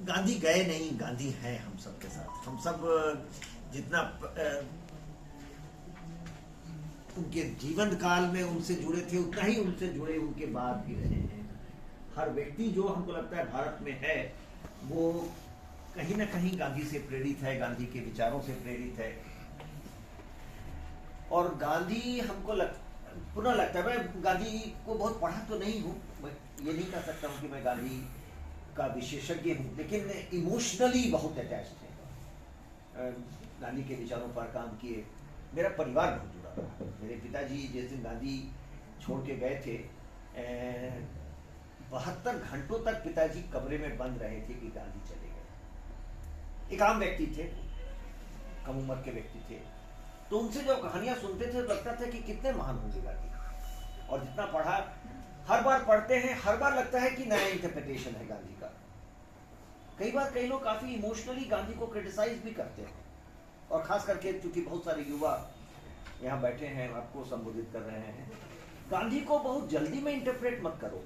गांधी गए नहीं, गांधी हैं हम सब के साथ। हम सब जितना उनके जीवन काल में उनसे जुड़े थे, उतना ही उनसे जुड़े उनके बाद भी रहे हैं। हर व्यक्ति जो हमको लगता है भारत में है, वो कहीं ना कहीं गांधी से प्रेरित है, गांधी के विचारों से प्रेरित है। और गांधी हमको पुनः लगता है, मैं गांधी को बहुत पढ़ा तो नहीं हूँ, मैं ये नहीं कह सकता हूँ कि मैं गांधी का विशेषज्ञ हूँ, लेकिन इमोशनली बहुत अटैच्ड है। गांधी के विचारों पर काम किए, मेरा परिवार बहुत जुड़ा रहा। मेरे पिताजी जिस दिन गांधी छोड़ के गए थे, 72 घंटों तक पिताजी कमरे में बंद रहे थे कि गांधी चले गए। एक आम व्यक्ति थे, कम उम्र के व्यक्ति थे, तो उनसे जब कहानियां सुनते थे तो लगता था कि कितने महान होंगे गांधी। और जितना पढ़ा, हर बार पढ़ते हैं, हर बार लगता है कि नया इंटरप्रिटेशन है गांधी का। कई बार कई लोग काफी इमोशनली गांधी को क्रिटिसाइज भी करते हैं, और खास करके क्योंकि बहुत सारे युवा यहाँ बैठे हैं, आपको संबोधित कर रहे हैं, गांधी को बहुत जल्दी में इंटरप्रेट मत करो।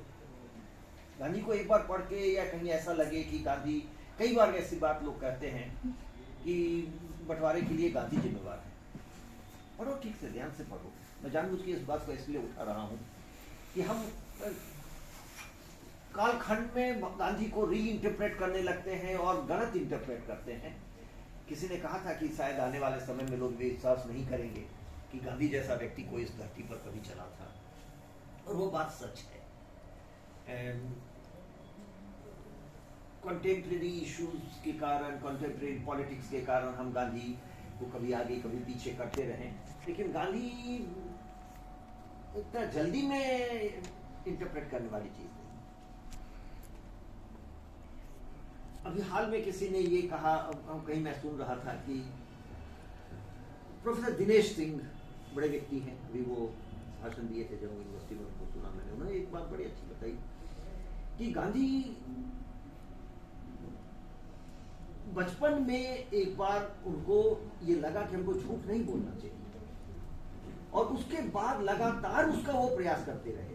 गांधी को एक बार पढ़ के या कहीं ऐसा लगे कि गांधी, कई बार ऐसी बात लोग कहते हैं कि बंटवारे के लिए गांधी जिम्मेवार है। पढ़ो, ठीक से ध्यान से पढ़ो। मैं जानबूझ के इस बात को इसलिए उठा रहा हूँ कि हम कालखंड में गांधी को री इंटरप्रेट करने लगते हैं और गलत इंटरप्रेट करते हैं। किसी ने कहा था कि शायद आने वाले समय में लोग विश्वास नहीं करेंगे कि गांधी जैसा व्यक्ति कोई इस धरती पर कभी चला था, और वो बात सच है। कंटेम्प्रेरी इश्यूज के कारण, कंटेम्प्रेरी पॉलिटिक्स के कारण हम गांधी को कभी आगे कभी पीछे करते रहे, लेकिन गांधी इतना जल्दी में इंटरप्रेट करने वाली चीज नहीं। अभी हाल में किसी ने ये कहा, कहीं मैं सुन रहा था कि प्रोफेसर दिनेश सिंह बड़े व्यक्ति हैं, अभी वो भाषण दिए थे जब यूनिवर्सिटी में, उनको सुना मैंने। उन्होंने एक बात बड़ी अच्छी बताई कि गांधी बचपन में एक बार उनको ये लगा कि हमको झूठ नहीं बोलना चाहिए, और उसके बाद लगातार उसका वो प्रयास करते रहे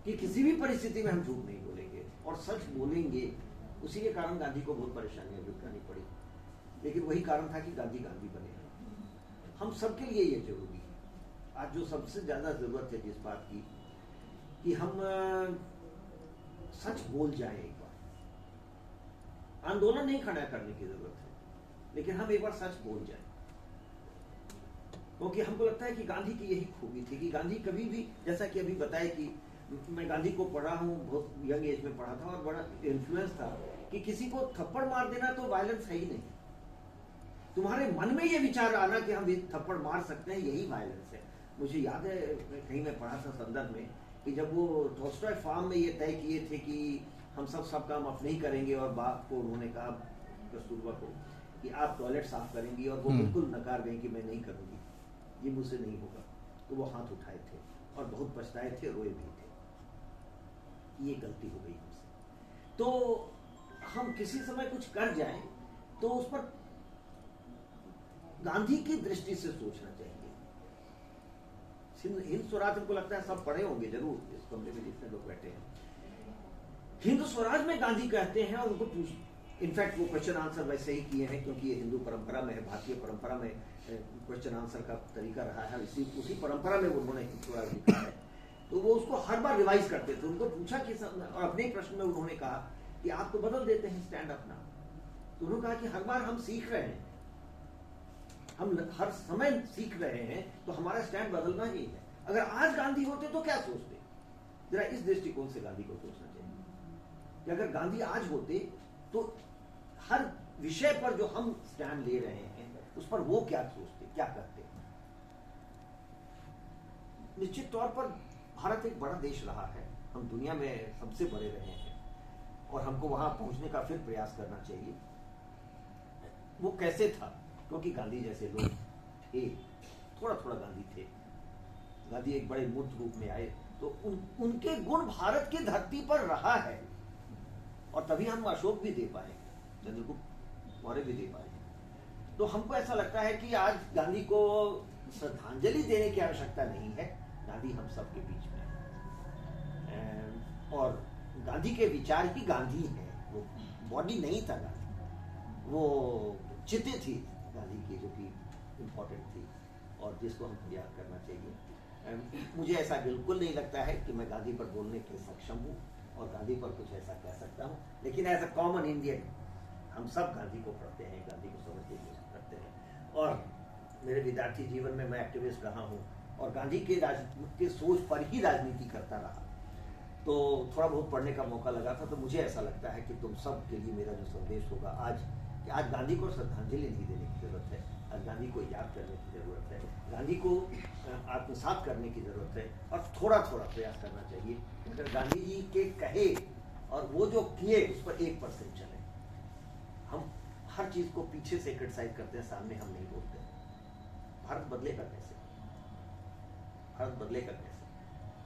कि किसी भी परिस्थिति में हम झूठ नहीं बोलेंगे और सच बोलेंगे। उसी के कारण गांधी को बहुत परेशानियां भी उठानी पड़ी, लेकिन वही कारण था कि गांधी गांधी बने। हम सबके लिए ये जरूरी है। आज जो सबसे ज्यादा जरूरत है जिस बात की, कि हम सच बोल जाए। एक बार आंदोलन नहीं खड़ा करने की जरूरत है, लेकिन हम एक बार सच बोल जाए। क्योंकि हमको लगता है कि गांधी की यही खूबी थी कि गांधी कभी भी, जैसा कि अभी बताया कि मैं गांधी को पढ़ा हूँ, बहुत यंग एज में पढ़ा था, और बड़ा इन्फ्लुएंस था कि किसी को थप्पड़ मार देना तो वायलेंस है ही नहीं। तुम्हारे मन में ये विचार आना कि हम थप्पड़ मार सकते हैं, यही वायलेंस है। मुझे याद है कहीं मैं पढ़ा था संदर्भ में कि जब वो टॉल्स्टॉय फार्म में ये तय किए थे कि हम सब काम अपने ही करेंगे, और बाप को उन्होंने कहा, कस्तूरबा को, कि आप टॉयलेट साफ करेंगी, और वो बिल्कुल नकार गई कि मैं नहीं करूंगी, ये मुझसे नहीं होगा। तो वो हाथ उठाए थे और बहुत पछताए थे, रोए भी थे। ये गलती हो गई हमसे। तो हम किसी समय कुछ कर जाएं तो उस पर गांधी की दृष्टि से सोचना चाहिए। हिंद स्वराज, हमको लगता है सब पढ़े होंगे जरूर इस कमरे में जितने लोग बैठे हैं। हिंद स्वराज में गांधी कहते हैं, और उनको इनफैक्ट वो क्वेश्चन आंसर वैसे ही किए हैं, क्योंकि ये हिंदू परंपरा में है, भारतीय परंपरा में क्वेश्चन आंसर का तरीका रहा है, उसी परंपरा में उन्होंने हिंद स्वराज लिखा है। तो वो उसको हर बार रिवाइज करते थे। उनको पूछा कि, और अपने प्रश्न में उन्होंने कहा कि आप तो बदल देते हैं स्टैंड अपना। तो उन्होंने कहा कि हर बार हम सीख रहे हैं, हम हर समय सीख रहे हैं, तो हमारा स्टैंड बदलना ही है। अगर आज गांधी होते तो क्या सोचते? जरा इस दृष्टिकोण से गांधी को सोचना चाहिए कि अगर गांधी आज होते तो हर विषय पर जो हम स्टैंड ले रहे हैं उस पर वो क्या सोचते, क्या करते। निश्चित तौर पर भारत एक बड़ा देश रहा है, हम दुनिया में सबसे बड़े रहे हैं, और हमको वहां पहुंचने का फिर प्रयास करना चाहिए। वो कैसे था? क्योंकि गांधी जैसे लोग थे, थोड़ा थोड़ा गांधी थे। गांधी एक बड़े मूर्त रूप में आए, तो उनके गुण भारत की धरती पर रहा है, और तभी हम अशोक भी दे पाए, चंद्रगुप्त मौर्य भी दे पाए। तो हमको ऐसा लगता है कि आज गांधी को श्रद्धांजलि देने की आवश्यकता नहीं है। गांधी हम सबके बीच में है, और गांधी के विचार ही गांधी हैं, वो बॉडी नहीं था गांधी, वो चितें थी गांधी की जो कि इम्पोर्टेंट थी और जिसको हमको याद करना चाहिए। मुझे ऐसा बिल्कुल नहीं लगता है कि मैं गांधी पर बोलने के सक्षम हूँ और गांधी पर कुछ ऐसा कह सकता हूँ, लेकिन एज अ कॉमन इंडियन हम सब गांधी को पढ़ते हैं, गांधी को समझने की कोशिश करते हैं। और मेरे विद्यार्थी जीवन में मैं एक्टिविस्ट रहा हूँ और गांधी के के सोच पर ही राजनीति करता रहा, तो थोड़ा बहुत पढ़ने का मौका लगा था। तो मुझे ऐसा लगता है कि तुम सब के लिए मेरा जो संदेश होगा आज, कि आज गांधी को श्रद्धांजलि नहीं देने की जरूरत है, आज गांधी को याद करने की जरूरत है, गांधी को आत्मसात करने की जरूरत है और थोड़ा थोड़ा प्रयास करना चाहिए। अगर गांधी जी के कहे और वो जो किए उस पर 1% चले। हम हर चीज को पीछे से क्रिटिसाइज करते हैं, सामने हम नहीं बोलते। भारत बदलेगा कैसे? भारत बदलेगा कैसे?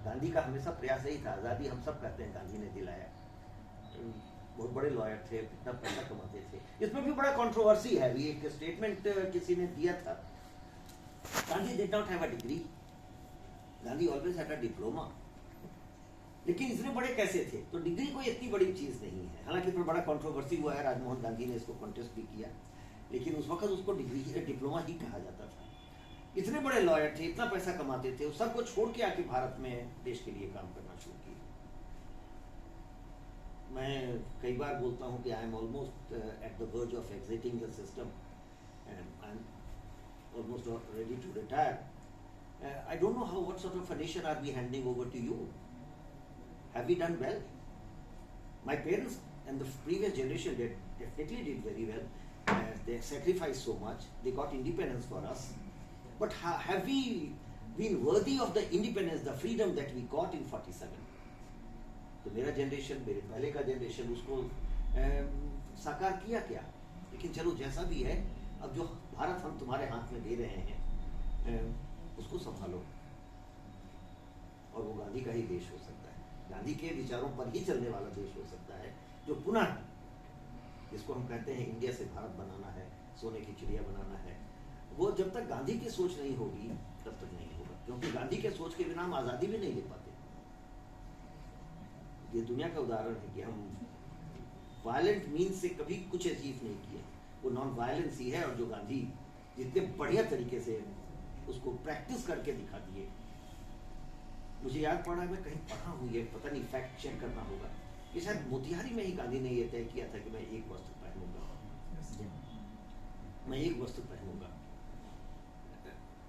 गांधी का हमेशा प्रयास यही था, आजादी हम सब कहते हैं गांधी ने दिलाया। बहुत बड़े लॉयर थे, कितना पैसा कमाते थे, इसमें भी बड़ा कंट्रोवर्सी है। अभी एक स्टेटमेंट किसी ने दिया था, Gandhi did not have a degree, Gandhi always had a diploma. लेकिन इतने बड़े कैसे थे? तो डिग्री कोई इतनी बड़ी चीज नहीं है। हालांकि इसमें बड़ा कंट्रोवर्सी हुआ है, राजमोहन गांधी ने इसको कॉन्टेस्ट भी किया, लेकिन उस वक्त उसको डिग्री डिप्लोमा ही कहा जाता था। इतने बड़े लॉयर थे, इतना पैसा कमाते थे, उस सबको छोड़ के आके भारत में देश के लिए काम करना शुरू किया। मैं कई बार बोलता हूँ कि I am almost at the verge of exiting the system and I am almost ready to retire. I don't know how what sort of a nation are we handing over to you. Have we done well? My parents and the previous generation definitely did very well. They sacrificed so much, they got independence for us, but have we been worthy of the independence, the freedom that we got in 47? तो मेरा generation, मेरे पहले का generation उसको साकार किया क्या? लेकिन चलो जैसा भी है, अब जो भारत हम तुम्हारे हाथ में दे रहे हैं उसको संभालो और वो गांधी का ही देश हो सकता है, गांधी के विचारों पर ही चलने वाला देश हो सकता है, जो पुनः जिसको हम कहते हैं इंडिया से भारत बनाना है, सोने की चिड़िया बनाना है, वो जब तक गांधी की सोच नहीं होगी तब तक नहीं होगा। क्योंकि गांधी के सोच के बिना हम आज़ादी भी नहीं ले पाते। ये दुनिया का उदाहरण है कि हम वायलेंट मीन्स से कभी कुछ अचीव नहीं किए, वो नॉन वायलेंस ही है। और जो गांधी जितने बढ़िया तरीके से उसको प्रैक्टिस करके दिखा दिए। मुझे याद पड़ा, मैं कहीं पढ़ा हूँ, ये पता नहीं, फैक्ट चेक करना होगा, कि शायद मोतिहारी में ही गांधी ने यह तय किया था कि मैं एक वस्त्र पहनूंगा, मैं एक वस्त्र पहनूंगा।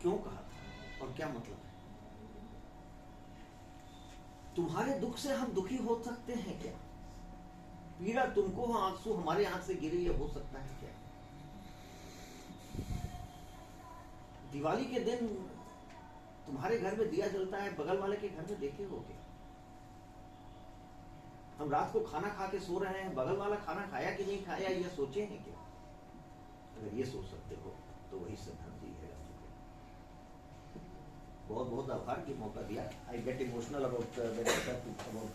क्यों कहा था और क्या मतलब है? तुम्हारे दुख से हम दुखी हो सकते हैं क्या? पीड़ा तुमको हो, आंसू हमारे आंख से गिरे, ये हो सकता है क्या? दिवाली के दिन तुम्हारे घर में दिया जलता है, बगल वाले के घर में देखे हो क्या? हम रात को खाना खा के सो रहे हैं, बगल वाला खाना खाया कि नहीं खाया, ये सोचे हैं क्या? अगर ये सोच सकते हो तो वही श्रद्धांजलि है। बहुत बहुत आभार कि मौका दिया। I get emotional about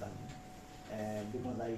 Gandhi because I